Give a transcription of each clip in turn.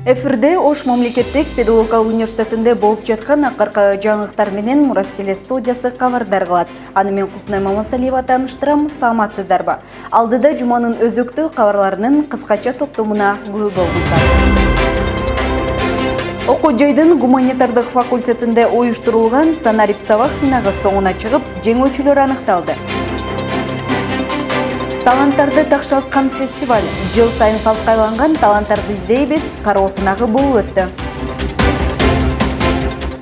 Эфирде Ош мамлекеттик педагогикалык университетинде болуп жаткан акыркы жаңылыктар менен Мурас теле студиясы кабардар кылат. Аны мен Култунай Мамасалиева тааныштырам. Саламатсыздарбы? Алдыда жуманын өзөктүү кабарларынын кыскача топтомуна күбө болуңуздар. Окуу жайдын гуманитардык факультетинде уюштурулган санарип сабак сынагы соңуна чыгып, жеңүүчүлөр аныкталды. Таланттарды такшалткан фестиваль. Жыл сайын салтка айланган таланттарды издейбиз кароо сынагы болуп өттү.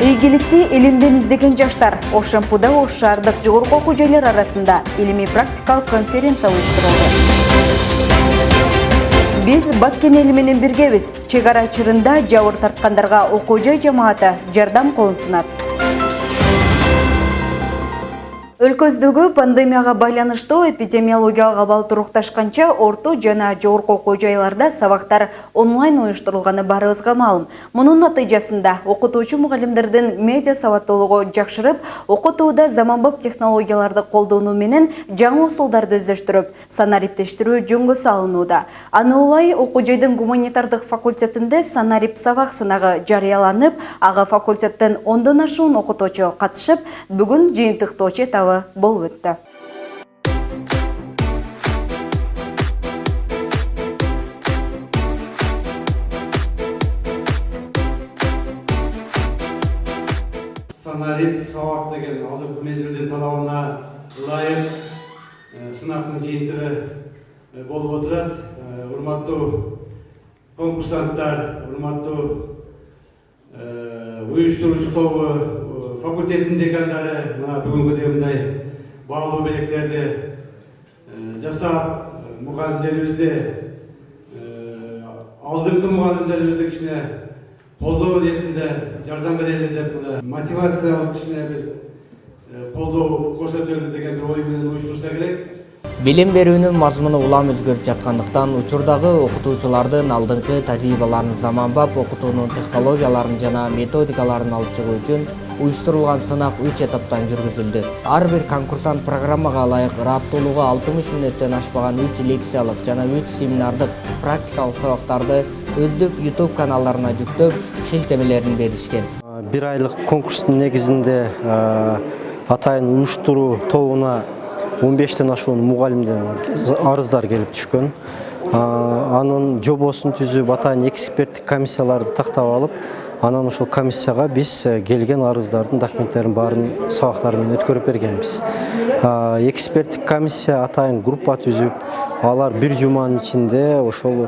Ийгиликти илимден издеген жаштар ОШМПда Ош шаардык жогорку окуу жайлар арасында илимий практикалык конференция уюштурулду. Биз Баткен эли менен биргебиз. Чек ара чырында жабыр тарткандарга окуу жай жамааты жардам колун сунат. Өлкөбүздөгү пандемияга байланыштуу эпидемиологиялык абал турукташканча орто жана жогорку окуу жайларда сабактар онлайн уюштурулганы баарыбызга маалым. Мунун натыйжасында окутуучу мугалимдердин медиа сабаттуулугу жакшырып, окутууда заманбап технологияларды колдонуу менен жаңы усулдарды өздөштүрүп, санариптештирүү жөнгө салынууда. Аны улай окуу жайдын гуманитардык факультетинде санарип сабак сынагы жарыяланып, ага факультеттен 10дон ашуун окутуучу катышып, бүгүн жыйынтыктоо этабы болуп өттү. Санарип сабак деген азыркы мезгилдин талабына ылайык сынактын жыйынтыгы болуп отурат. Урматтуу конкурсанттар, урматтуу уюштуруучу тобу, факультеттин декандары мына бүгүнкү мындай баалуу белектерди жасап, мугалимдерибизди алдыңкы мугалимдерибизди кичине колдоо иретинде жардам берели деп мына мотивациялык кичине бир колдоо көрсөтөлү деген бир ой менен уюштурса керек. Билим берүүнүн мазмуну улам өзгөрүп жаткандыктан учурдагы окутуучулардын алдыңкы тажрыйбаларын заманбап окутуунун технологияларын жана методикаларын алып чыгуу үчүн уюштурулган сынак 3 этаптан жүргүзүлдү. Ар бир конкурсант программага ылайык ыраттуулугу 60 мүнөттөн ашпаган 3 лекциялык жана 3 семинардык практикалык сабактарды өздүк YouTube каналдарына жүктөп, шилтемелерин беришкен. Бир айлык конкурстун негизинде атайын уюштуруу тобуна 15тен ашуун мугалимден арыздар келип түшкөн. Анын жобосун түзүп, атайын эксперттик комиссияларды тактап алып, анан ошол комиссияга биз келген арыздардын документтерин баарын сабактары менен өткөрүп бергенбиз. Эксперттик комиссия атайын группа түзүп, алар бир жуманын ичинде ошол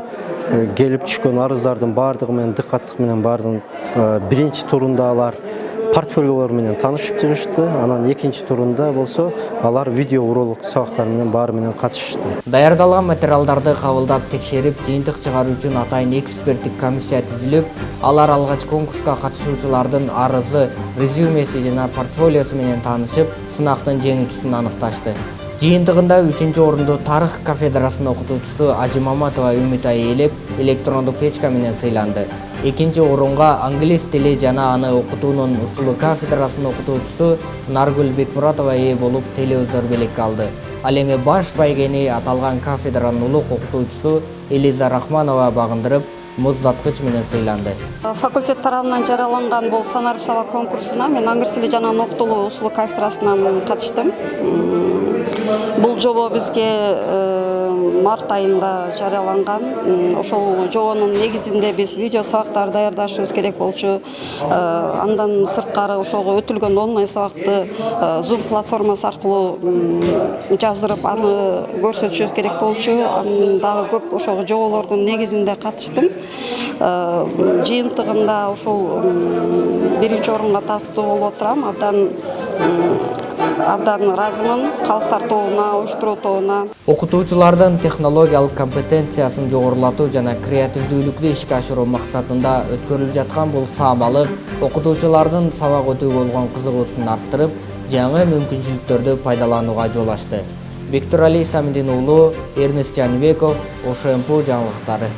келип түшкөн арыздардын баардыгы менен дыкаттык менен баардыгын биринчи турунда алар портфолиолор менен таанышып чыгышты. Анан экинчи турунда болсо алар видео уролук сабактар менен баары менен катышышты. Даярдалган материалдарды кабылдап текшерип, жыйынтык чыгаруу үчүн атайын эксперттик комиссия түзүлүп, алар алгач конкурска катышуучулардын арызы, резюмеси жана портфолиосу менен таанышып, сынактын жеңүүчүсүн аныкташты. Жыйынтыгында 3-чү орунду тарых кафедрасынын окутуучусу Ажимаматова Үмүт ээлеп, электрондук печка менен сыйланды. Экинчи орунга англис тили жана аны окутуунун усулу кафедрасынын окутуучусу Наргүл Бекмуратова ээ болуп, телеөздөр белекке алды. Ал эми баш байгени аталган кафедранын улук окутуучусу Элиза Рахманова багындырып, муздатқыч менен сыйланды. Факультет тарабынан жарыяланган бул санарип сабак конкурсуна мен англис тили жана окутуулуу усулу кафедрасынан катыштым. Бул жобо бизге март айында жарыяланган. Ошол жобонун негизинде биз видео сабактар даярдашыбыз керек болчу. Андан сырткары ошого өтүлгөн онлайн сабакты Zoom платформасы аркылуу жаздырып, аны көрсөтүшүбүз керек болчу. Дагы көп ошол жоболордун негизинде катыштым. Жыйынтыгында ошол биринчи орунга тартуу болуп отурам. Абдан ыраазымын калыстар тобуна, уюштуруу тобуна. Окутуучулардын технологиялык компетенциясын жогорулатуу жана креативдүүлүктү ишке ашыруу максатында өткөрүлүп жаткан бул саамалык окутуучулардын сабак өтүүгө болгон кызыгуусун арттырып, жаңы мүмкүнчүлүктөрдү пайдаланууга жол ачты. Бектурали Исамидин уулу, Эрнест Жаныбеков, ОШМП жаңылыктары.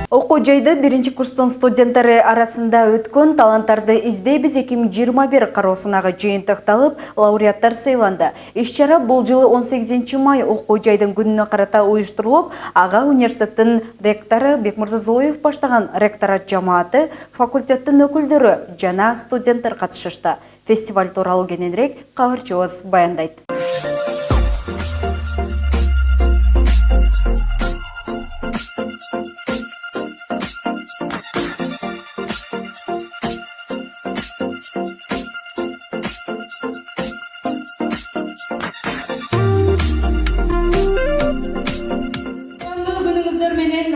Окуу жайда биринчи курстун студенттери арасында өткөн таланттарды издейбиз 2021 кароосунагы жыйынтыкталып, лауреаттар сыйланды. Иш-чара бул жылы 18 май окуу жайдын күнүнө карата уюштурулуп, ага университеттин ректору Бекмырза Зулуев баштаган ректорат жамааты, факультеттин өкүлдөрү жана студенттер катышышты. Фестиваль тууралуу кененирээк кабарчыбыз баяндайт.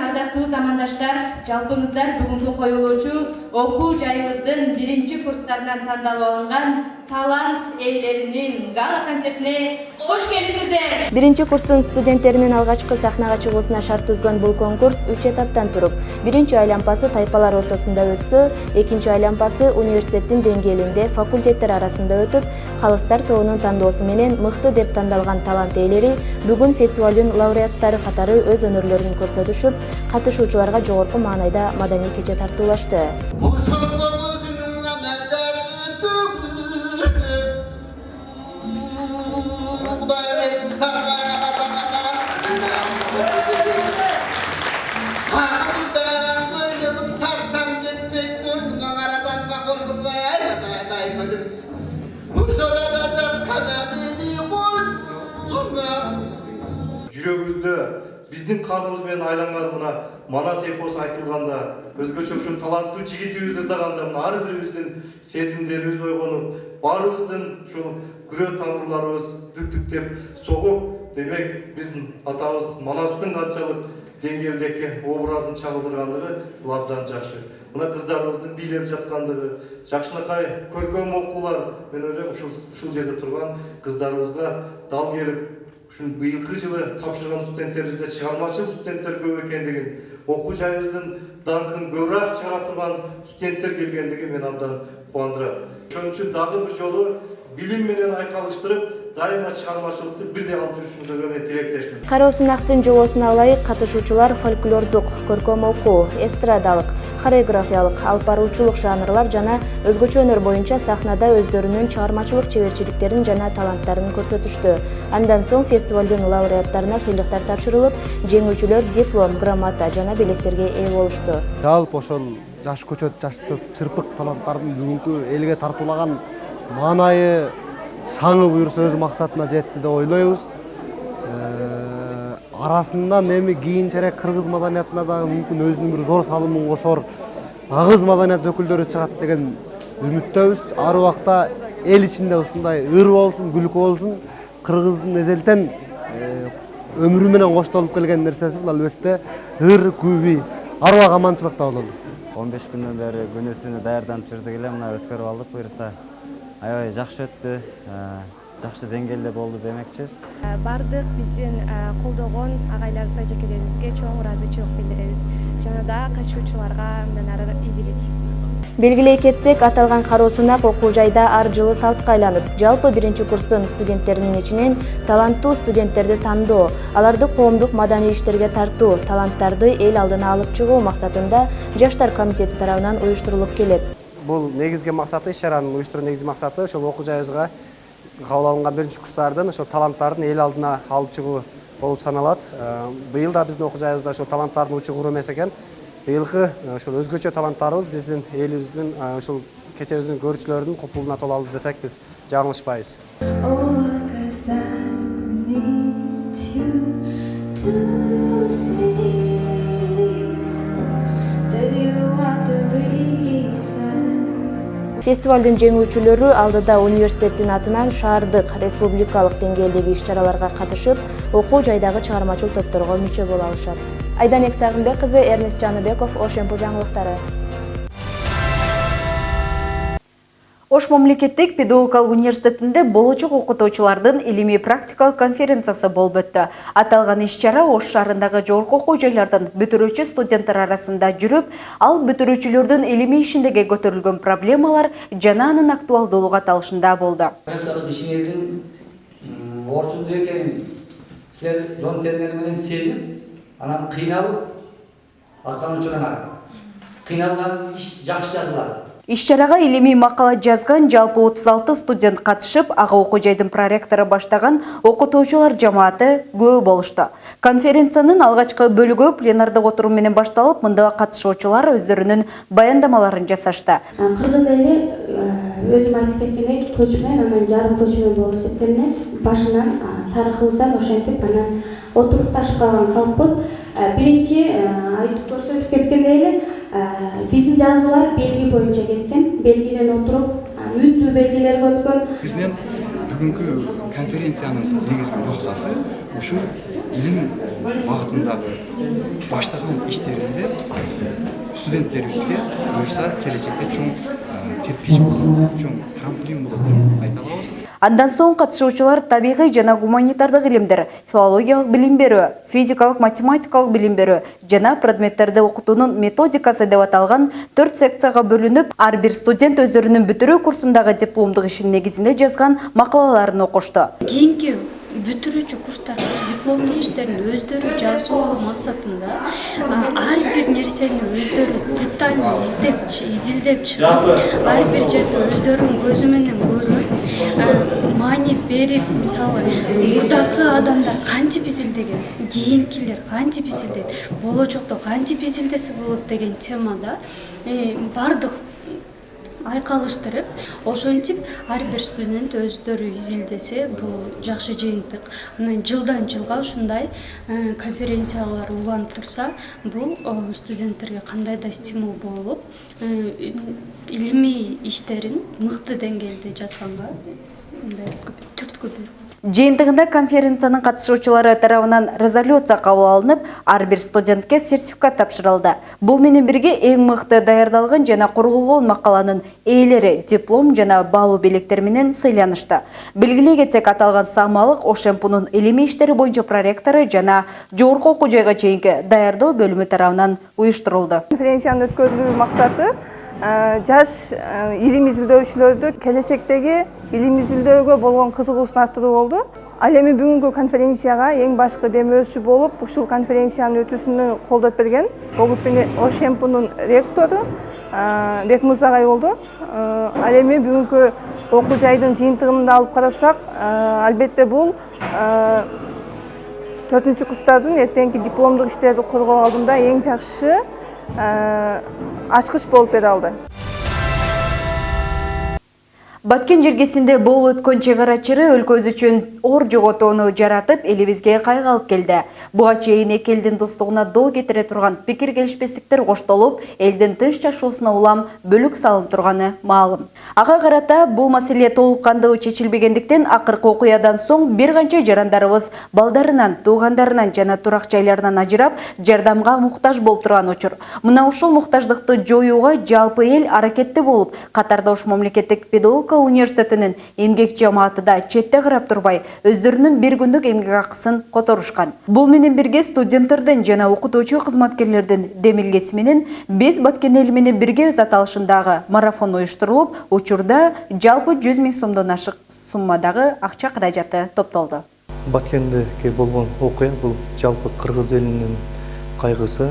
Ардактуу замандаштар, жалпыңыздар бүгүнкү коюлуучу окуу жайыбыздын биринчи курстарынан тандалып алынган талант ээлеринин гала концертине кош келиңиздер. Биринчи курстун студенттеринин алгачкы сахнага чыгуусуна шарт түзгөн бул конкурс 3 этаптан туруп, биринчи айланпасы тайпалар ортосунда өтсө, экинчи айланпасы университеттин деңгээлинде факультеттер арасында өтүп, калыстар тобунун тандоосу менен мыкты деп тандалган талант ээлери бүгүн фестивалдын лауреаттары катары өз өнөрлөрүн көрсөтүшүп, катышуучуларга жогорку маанайда маданий кече тартуулашты. Жүрөгүбүздө биздин каныбыз менен айланган мына Манас эпосу айтылганда, өзгөчө ушул таланттуу жигитибиз ырдаганда мына ар бирибиздин сезимдерибиз ойгонуп, баарыбыздын ушул күрөө тамырларыбыз дүк-дүктеп согуп, демек биздин атабыз Манастын канчалык деңгээлдеги образын чагылдыргандыгы бул абдан жакшы. Мына кыздарыбыздын бийлеп жаткандыгы, жакшынакай көркөм окуулар, мен ойлойм ушул жерде турган кыздарыбызга дал келип, ушул быйылкы жылы тапшырган студенттерибизде чыгармачыл студенттер көп экендигин, окуу жайыбыздын даңкын көбүрөөк чыгара турган студенттер келгендиги мени абдан кубандырат. Ошон үчүн дагы бир жолу билим менен айкалыштырып, дайыма чыгармачылыкты бирдей алып жүрүшүңүздөргө мен тилектешмин. Кароосунактын жобосуна ылайык катышуучулар фольклордук, көркөм окуу, эстрадалык, хореографиялык, алып баруучулук жанрлар жана өзгөчө өнөр боюнча сахнада өздөрүнүн чыгармачылык чеберчиликтерин жана таланттарын көрсөтүштү. Андан соң фестивалдын лауреаттарына сыйлыктар тапшырылып, жеңүүчүлөр диплом, грамота жана белектерге ээ болушту. Жалпы ошол жаш көчөт, жаштык, чырпык таланттардын бүгүнкү элге тартуулаган маанайы саңы буюрса өз максатына жетти деп ойлойбуз. Арасынан эми кийинчерээк кыргыз маданиятына да мүмкүн өзүнүн бир зор салымын кошор агыз маданият өкүлдөрү чыгат деген үмүттөбүз. Ар убакта эл ичинде ушундай ыр болсун, күлкү болсун. Кыргыздын эзелтен өмүрү менен коштолуп келген нерсеси бул албетте ыр, күбү, ар убак аманчылыкта бололу. 15 күндөн бери күнү түнү даярданып жүрдүк эле, мына өткөрүп алдык буюрса. Аябай жакшы өттү, жакшы деңгээлде болду демекчибиз. Бардык биздин колдогон агайларыбызга, жекелерибизге чоң ыраазычылык билдиребиз. Жана да катышуучуларга мындан ары ийгилик. Белгилей кетсек, аталган кароосунак окуу жайда ар жылы салтка айланып, жалпы биринчи курстун студенттеринин ичинен таланттуу студенттерди тандоо, аларды коомдук маданий иштерге тартуу, таланттарды эл алдына алып чыгуу максатында Жаштар комитети тарабынан уюштурулуп келет. Бул негизги максаты, иш-чаранын уюштуруу негизги максаты ошол окуу жайыбызга кабыл алынган биринчи курстардын ошол таланттарын эл алдына алып чыгуу болуп саналат. Быйыл да биздин окуу жайыбызда ошол таланттардын учу куру эмес экен. Быйылкы ошол өзгөчө таланттарыбыз биздин элибиздин ошол кечебиздин көрүүчүлөрүнүн купулуна толалды десек биз жаңылышпайбыз. Фестивалдын жеңүүчүлөрү алдыда университеттин атынан шаардык, республикалык деңгээлдеги иш-чараларга катышып, окуу жайдагы чыгармачыл топторго мүчө боло алышат. Айданек Сагынбек кызы, Эрнест Жаныбеков, Ошемпу жаңылыктары. Ош мамлекеттик педагогикалык университетинде болочок окутуучулардын илимий практикалык конференциясы болуп өттү. Аталган иш-чара Ош шаарындагы жогорку окуу жайлардан бүтүрүүчү студенттер арасында жүрүп, ал бүтүрүүчүлөрдүн илимий ишиндеги көтөрүлгөн проблемалар жана анын актуалдуулугу аталышында болду. Ишиңердин орчундуу экенин силер жон тендери менен сезип, анан кыйналып, аткан үчүн аңа кыйналган иш жакшы жазылат. Иш-чарага илимий макала жазган жалпы 36 студент катышып, ага окуу жайдын проректору баштаган окутуучулар жамааты көп болушту. Конференциянын алгачкы бөлүгү пленардык отурум менен башталып, мында катышуучулар өздөрүнүн баяндамаларын жасашты. Кыргыз эли өзүм айтып кеткендей көчмөн, анан жарым көчмөн болуп эсептелинет. Башынан тарыхыбыздан ошентип анан отурукташып калган калкпыз. Биринчи айтып көрсөтүп кеткендей эле биздин жазуулар белги боюнча кеткен, белгиден отуруп, мүнтүү белгилерге өткөн. Биздин бүгүнкү конференциянын негизги максаты ушул илим багытындагы баштаган иштеринде студенттерибизге буюрса келечекте чоң тепкич болот, чоң трамплин болот деп айта алабыз. Андан соң катышуучулар табигый жана гуманитардык илимдер, филологиялык билим берүү, физикалык, математикалык билим берүү жана предметтерди окутуунун методикасы деп аталган 4 секцияга бөлүнүп, ар бир студент өздөрүнүн бүтүрүү курсундагы дипломдук ишин негизинде жазган макалаларын окушту. Кийинки бүтүрүүчү курстарда дипломдук иштерин өздөрү жазуу максатында ар бир нерсени өздөрү детально изилдеп чыгып, ар бир жерде өздөрүнүн көзү менен көрүп, маани берип, мисалы мурдакы адамдар кантип изилдеген, кийинкилер кантип изилдейт, болочокто кантип изилдесе болот деген темада бардык айкалыштырып, ошентип ар бир студент өздөрү изилдесе, бул жакшы жыйынтык. Анан жылдан жылга ушундай конференциялар уланып турса, бул студенттерге кандай да стимул болуп, илимий иштерин мыкты деңгээлде жазганга түрткү берет. Жыйынтыгында конференциянын катышуучулары тарабынан резолюция кабыл алынып, ар бир студентке сертификат тапшырылды. Бул менен бирге эң мыкты даярдалган жана корголгон макаланын ээлери диплом жана баалуу белектер менен сыйланышты. Белгилей кетсек, аталган Самалык ОШМПнун илимий иштери боюнча проректору жана жогорку окуу жайга чейинки даярдоо бөлүмү тарабынан уюштурулду. Конференциянын өткөрүлүү максаты жаш илим изилдөөчүлөрдү келечектеги илим изилдөөгө болгон кызыгуусун арттыруу болду. Ал эми бүгүнкү конференцияга эң башкы демөөчү болуп, ушул конференциянын өтүүсүнө колдоп берген ОШМПнун ректору Бекмырза агай болду. Ал эми бүгүнкү окуу жайдын жыйынтыгын да алып карасак, албетте бул 4-курстардын курстардын эртеңки дипломдук иштерди коргоо алдында эң жакшы ачкыч болуп бере алды. Баткен жергесинде болуп өткөн чек ара чыры өлкөбүз үчүн ор жоготууну жаратып, элибизге кайга алып келди. Буга чейин эки элдин достугуна доо кетире турган пикир келишпестиктер коштолуп, элдин тынч жашоосуна улам бөлүк салынып турганы маалым. Ага карата бул маселе толук кандуу чечилбегендиктен, акыркы окуядан соң бир канча жарандарыбыз балдарынан, туугандарынан жана турак жайларынан ажырап, жардамга муктаж болуп турган учур. Мына ушул муктаждыкты жоюуга жалпы эл аракетти болуп, катарда Ош мамлекеттик педагогика университетинин эмгек жамааты да четте карап турбай, өздөрүнүн бир күндүк эмгек акысын которушкан. Бул менен бирге студенттердин жана окутуучу кызматкерлердин демилгеси менен биз Баткен эли менен бирге өз аталышындагы марафон уюштурулуп, учурда жалпы 100 000 сомдон ашык суммадагы акча каражаты топтолду. Баткендеги болгон окуя бул жалпы кыргыз элинин кайгысы.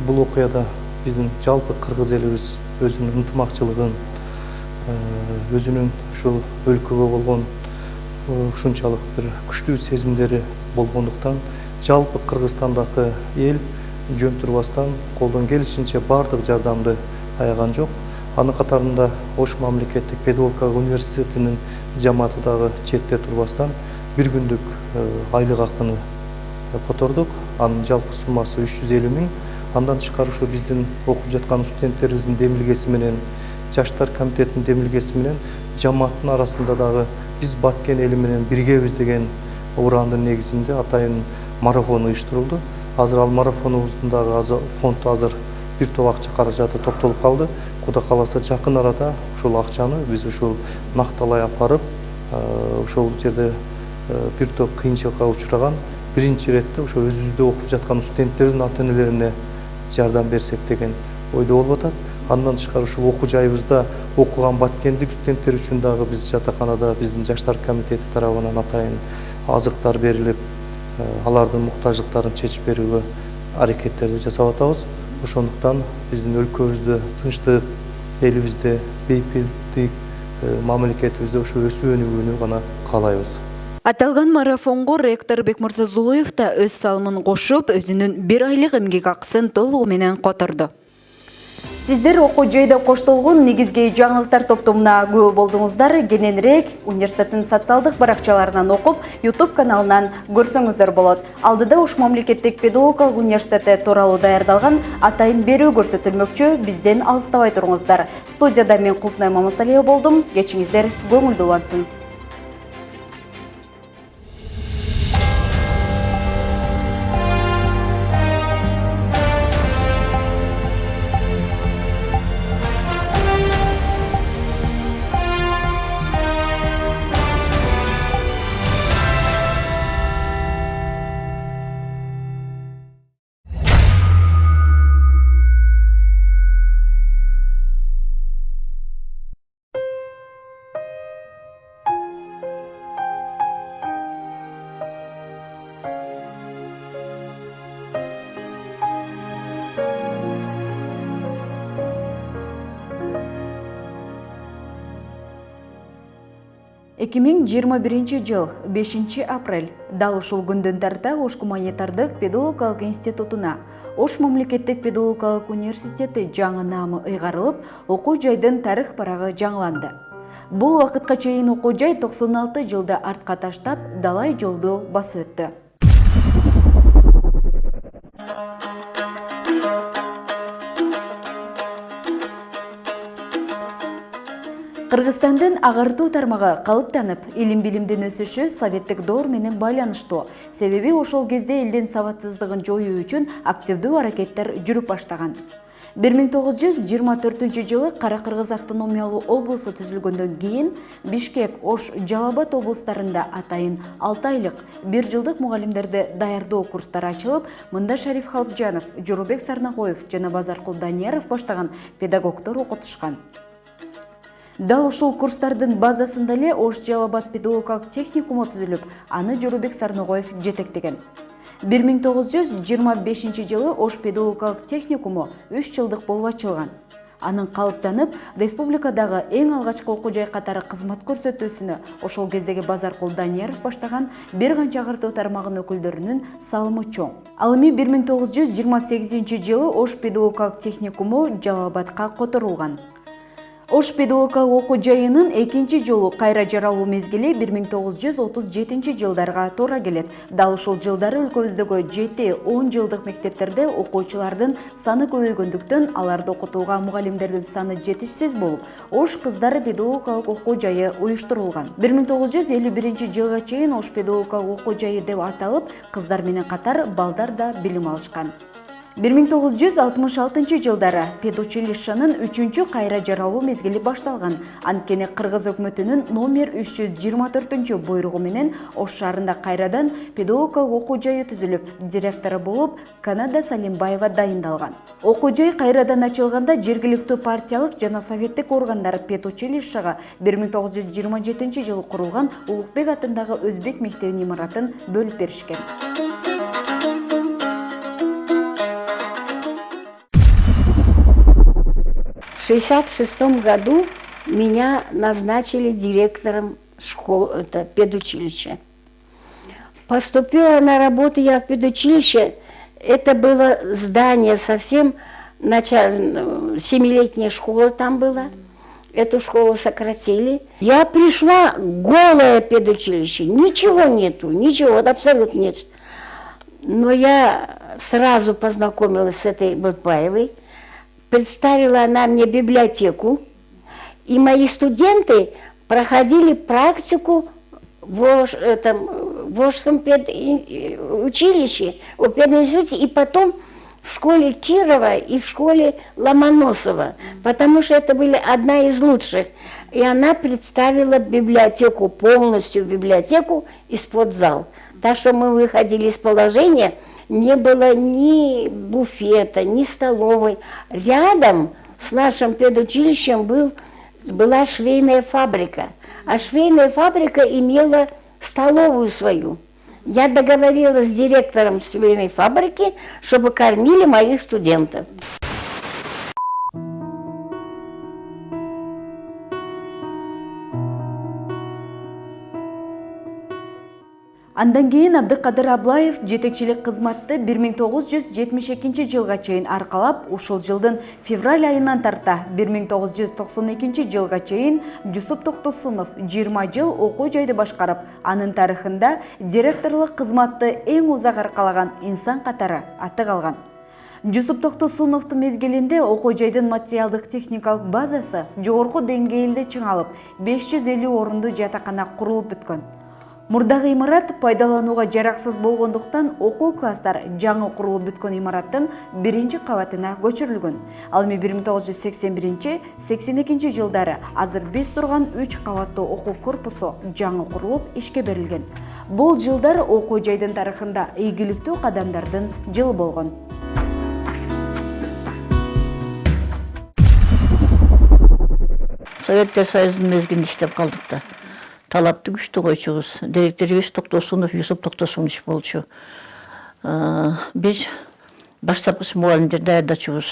Бул окуяда биздин жалпы кыргыз элибиз өзүнүн ынтымакчылыгын, өзүнүн ушул өлкөгө болгон ушунчалык бир күчтүү сезимдери болгондуктан жалпы Кыргызстандагы эл жөн турбастан колдон келишинче бардык жардамды аяган жок. Анын катарында Ош мамлекеттик педагогика университетинин жамааты дагы четте турбастан бир күндүк айлык акыны котордук. Анын жалпы суммасы 350 000. Андан тышкары ушу биздин окуп жаткан студенттерибиздин демилгеси менен, жаштар комитетинин демилгеси менен жамааттын арасында дагы биз Баткен эли менен биргебиз деген ураандын негизинде атайын марафон уюштурулду. Азыр ал марафонубуздун дагы фонд азыр бир топ акча каражаты топтолуп калды. Кудай кааласа жакын арада ушул акчаны биз ушул накталай апарып, ушул жерде бир топ кыйынчылыкка учураган биринчи иретте ошо өзүбүздө окуп жаткан студенттердин ата-энелерине жардам берсек деген ойдо болуп атат. Андан тышкары ушул окуу жайыбызда окуган баткендик студенттер үчүн дагы биз жатаканада биздин жаштар комитети тарабынан атайын азыктар берилип, алардын муктаждыктарын чечип берүүгө аракеттерди жасап атабыз. Ошондуктан биздин өлкөбүздө тынчтык, элибизде бейпилдик, мамлекетибизде ушу өсүп өнүгүүнү гана каалайбыз. Аталган марафонго ректор Бекмырза Зулуев да өз салымын кошуп, өзүнүн 1 айлык эмгек акысын толугу менен которду. Сиздер окуу жайда коштолгон негизги жаңылыктар топтомуна күбө болдуңуздар. Кененирээк университеттин социалдык баракчаларынан окуп, YouTube каналынан көрсөңүздөр болот. Алдыда Ош мамлекеттик педагогикалык университети тууралуу даярдалган атайын берүү көрсөтүлмөкчү. Бизден алыстабай туруңуздар. Студияда мен Кулпнай Мамасалиева болдум. Кечиңиздер көңүлдүү улансын. жыл 5 апрель дал ушул күндөн тарта Ош гуманитардык педагогикалык институтуна Ош мамлекеттик педагогикалык университети жаңы наамы ыйгарылып, окуу жайдын тарых барагы жаңыланды. Бул вакытка чейин окуу жай 96 жылда артка таштап, далай жолду басып өттү. Кыргызстандын агартуу тармагы калыптанып, илим-билимдин өсүшү советтик доор менен байланыштуу. Себеби ошол кезде элдин сабатсыздыгын жоюу үчүн активдүү аракеттер жүрүп баштаган. 1924 жылы Кара Кыргыз автономиялуу облусу түзүлгөндөн кийин Бишкек, Ош, Жалал Абад облустарында атайын 6 айлык 1 жылдык мугалимдерди даярдоо курстары ачылып, мында Шариф Халпжанов, Жорубек Сарнакоев жана Базаркул Данияров баштаган педагогдор окутушкан. Дал ушул курстардын базасында эле Ош Жалал Абад педагогикалык техникуму түзүлүп, аны Жорубек Сарнакоев жетектеген. 1925 жылы Ош педагогикалык техникуму 3 жылдык болуп ачылган. Анын калыптанып, республикадагы эң алгачкы окуу жай катары кызмат көрсөтүүсүнө ошол кездеги Базаркул Данияров баштаган бир канча агартуу тармагынын өкүлдөрүнүн салымы чоң. Ал эми 1928 жылы Ош педагогикалык техникуму Жалал Абадка которулган. Ош педагогикалык окуу жайынын экинчи жолу кайра жаралуу мезгили 1937 жылдарга туура келет. Дал ушул жылдары өлкөбүздөгү 7-10 жылдык мектептерде окуучулардын саны көбөйгөндүктөн аларды окутууга мугалимдердин саны жетишсиз болуп, Ош кыздар педагогикалык окуу жайы уюштурулган. 1951 жылга чейин Ош педагогикалык окуу жайы деп аталып, кыздар менен катар балдар да билим алышкан. 1966 жылдары педучилищанын 3-чү кайра жаралуу мезгили башталган. Анткени Кыргыз өкмөтүнүн номер 324 буйругу менен Ош шаарында кайрадан педагогикалык окуу жайы түзүлүп, директору болуп Канада Салимбаева дайындалган. Окуу жай кайрадан ачылганда жергиликтүү партиялык жана советтик органдар педучилищага 1927 жылы курулган Улукбек атындагы Өзбек мектебинин имаратын бөлүп беришкен. В 1966 году меня назначили директором школы, педучилища. Поступила на работу я в педучилище. Это было здание совсем, 7-летняя школа там была. Эту школу сократили. Я пришла, голое педучилище, ничего нету, ничего, вот абсолютно нет. Но я сразу познакомилась с этой Бутбаевой. Представила она мне библиотеку, и мои студенты проходили практику в Ошском педучилище, в пединституте, и потом в школе Кирова и в школе Ломоносова, потому что это были одна из лучших. И она представила библиотеку, полностью библиотеку и спортзал. Так что мы выходили из положения, не было ни буфета, ни столовой. Рядом с нашим педучилищем была швейная фабрика. А швейная фабрика имела столовую свою. Я договорилась с директором швейной фабрики, чтобы кормили моих студентов. Андан кейін Абдыкадыр Аблаев жетекчилик кызматты 1972 жылга чейин аркалап, ушул жылдын февраль айынан тарта 1992 жылга чейин Жусуп Токтосунов 20 жыл окуу жайды башкарып, анын тарыхында директорлук кызматты эң узак аркалаган инсан катары аты калган. Жусуп Токтосуновдун мезгилинде окуу жайдын материалдык техникалык базасы жогорку деңгээлде чыңалып, 550 орундуу жатакана курулуп бүткөн. Мурдагы имарат пайдаланууга жараксыз болгондуктан окуу класстар жаңы курулуп бүткөн имараттын 1-чи кабатына көчүрүлгөн. Ал эми 1981-82 жылдары азыр биз турган 3 кабаттуу окуу корпусу жаңы курулуп ишке берилген. Бул жылдар окуу жайдын тарыхында ийгиликтүү кадамдардын жылы болгон. Советтер Союзунун мезгилинде иштеп калдык да. Талапты күчтүү койчубуз. Директорубуз Токтосунов, Жусуп Токтосунович болчу. Биз баштапкыч мугалимдер даярдачубуз.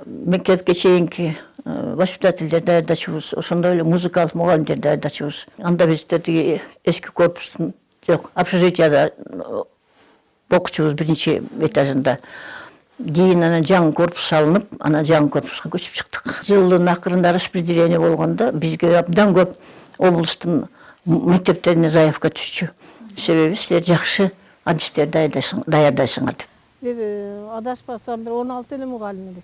Мектепке чейинки воспитательдер даярдачубуз. Ошондой эле музыкалык мугалимдер даярдачубуз. Анда биз тиги эски корпустун, жок, общежитияда окучубуз 1-чи этажында. Кийин анан жаңы корпус салынып, анан жаңы корпуска көчүп чыктык. Жылдын акырында распределение болгондо бизге абдан көп облустун мектептерине заявка түшчү. Себеби силер жакшы адистер даярдайсыңар деп. Бир адашпасам 16 эле мугалим элек.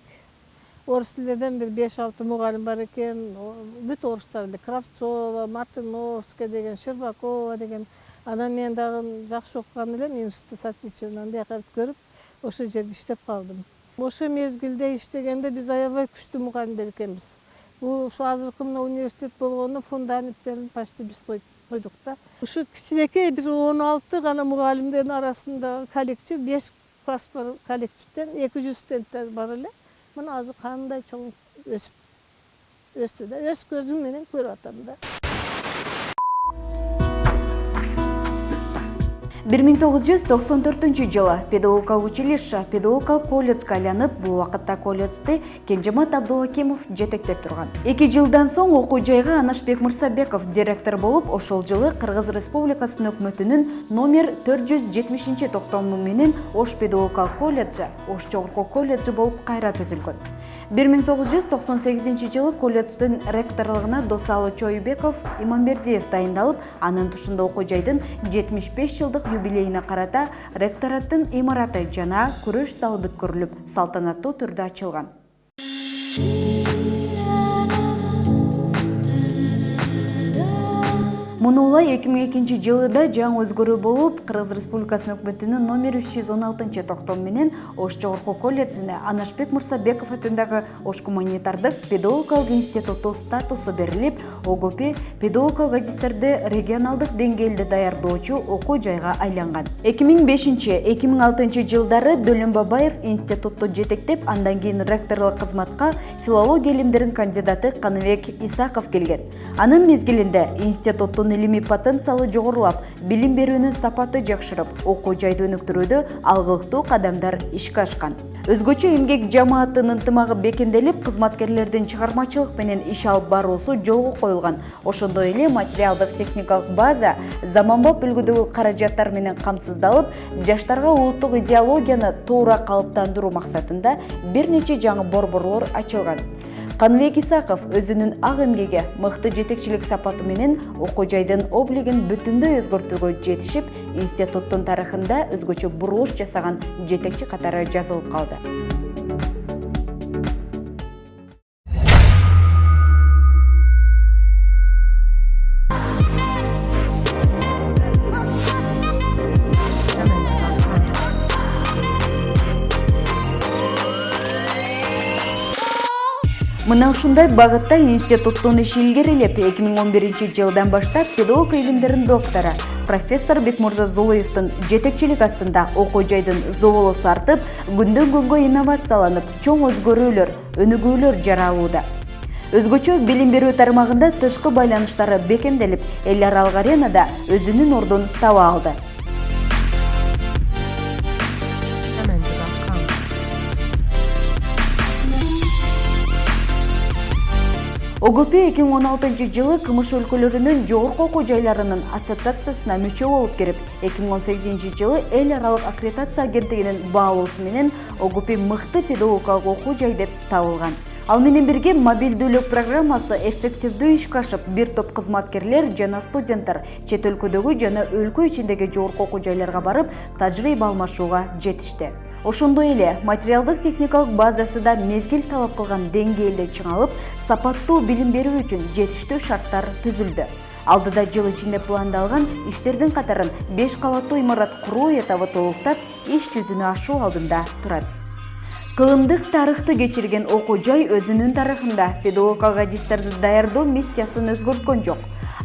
Орус тилдерден бир 5-6 мугалим бар экен. Бүт орустар эле Кравцова, Мартыновская деген, Щербакова деген. Анан мен дагы жакшы окуган элем, институт статистикадан бияка көрүп, ошо жерде иштеп калдым. Ошо мезгилде иштегенде биз аябай күчтүү мугалимдер экенбиз. Бул ушу азыркы мына университет болгону фундаменттерин почти биз койдук да. Ушу кичинекей бир 16 гана мугалимдердин арасында коллектив 5 класс бар, коллективден 200 студенттер бар эле. Мына азыр кандай чоң өстү да. Өз көзүм менен көрүп атам да. 1994 жылы педагогикалык училище, педагогикалык колледжге айланып, бул убакытта колледжди Кенжемат Абдулакимов жетектеп турган. 2 жылдан соң окуу жайга Анашбек Мырсабеков директор болуп, ошол жылы Кыргыз Республикасынын өкмөтүнүн номер 470 токтому менен Ош педагогикалык колледжи, Ош жогорку колледжи болуп кайра түзүлгөн. 1998 жылы колледждин ректорлугуна Досалы Чойбеков Иманбердиев дайындалып, анын тушунда окуу жайдын 75 жылдык юбилейине карата ректораттын имараты жана күрөш залы бүткөрүлүп, салтанаттуу түрдө ачылган. Муну улай 2002 жылыда жаңы өзгөрүү болуп, Кыргыз Республикасынын өкмөтүнүн номер 316 токтом менен Ош жогорку колледжине Анашбек Мырсабеков атындагы Ош гуманитардык педагогикалык институту статусу берилип, ОГП педагогикалык адистерди регионалдык деңгээлде даярдоочу окуу жайга айланган. 2005-2006 жылдары Дөлөн Бабаев институтту жетектеп, андан кийин ректорлук кызматка филология илимдеринин кандидаты Каныбек Исаков келген. Анын мезгилинде институттун илимий потенциалы жогорулап, билим берүүнүн сапаты жакшырып, окуу жайды өнүктүрүүдө алгылыктуу кадамдар ишке ашкан. Өзгөчө эмгек жамаатынын ынтымагы бекемделип, кызматкерлердин чыгармачылык менен иш алып баруусу жолго коюлган. Ошондой эле материалдык техникалык база заманбап үлгүдөгү каражаттар менен камсыздалып, жаштарга улуттук идеологияны туура калыптандыруу максатында бир нече жаңы борборлор ачылган. Каныбек Исаков өзүнүн ак эмгеги, мыкты жетекчилик сапаты менен окуу жайдын облигин бүтүндөй өзгөртүүгө жетишип, институттун тарыхында өзгөчө бурулуш жасаган жетекчи катары жазылып калды. Мына ушундай багытта институттун иши илгерилеп, 2011 жылдан баштап педагогика илимдеринин доктору профессор Бекмурза Зулуевдин жетекчилик астында окуу жайдын зоболосу артып, күндөн күнгө инновацияланып, чоң өзгөрүүлөр, өнүгүүлөр жаралууда. Өзгөчө билим берүү тармагында тышкы байланыштары бекемделип, эл аралык аренада өзүнүн ордун таба алды. ОГП 2016 жылы кымыш өлкөлөрүнүн жогорку окуу жайларынын ассоциациясына мүчө болуп кирип, 2018 жылы эл аралык аккредитация агенттигинин баалоосу менен ОГП мыкты педагогикалык окуу жай деп табылган. Ал менен бирге мобилдүүлүк программасы эффективдүү ишке ашып, бир топ кызматкерлер жана студенттер чет өлкөдөгү жана өлкө ичиндеги жогорку окуу жайларга барып, тажрыйба алмашууга жетишти. Ошондой эле материалдык техникалык базасы да мезгил талап кылган деңгээлде чыңалып, сапаттуу билим берүү үчүн жетиштүү шарттар түзүлдү. Алдыда жыл ичинде пландалган иштердин катарын 5 кабаттуу имарат куруу этабы толуктап, иш жүзүнө ашуу алдында турат. Кылымдык тарыхты кечирген окуу жай өзүнүн тарыхында педагогикалык адистерди даярдоо миссиясын өзгөрткөн жок.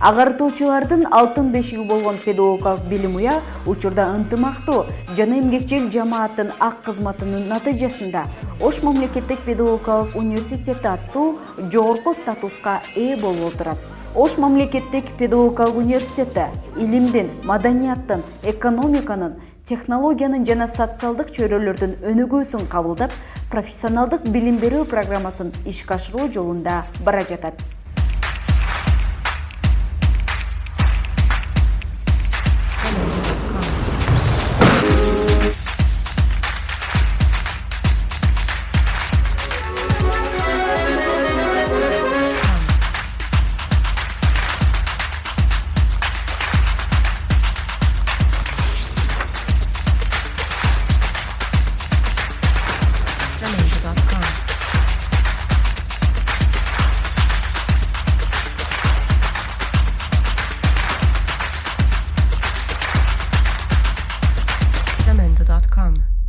Агартуучулардын алтын бешиги болгон педагогикалык билим уя учурда ынтымактуу жана эмгекчил жамааттын ак кызматынын натыйжасында Ош мамлекеттик педагогикалык университети аттуу жогорку статуска ээ болуп отурат. Ош мамлекеттик педагогикалык университети илимдин, маданияттын, экономиканын, технологиянын жана социалдык чөйрөлөрдүн өнүгүүсүн кабылдап, профессионалдык билим берүү программасын ишке ашыруу жолунда бара жатат. Jamendo.com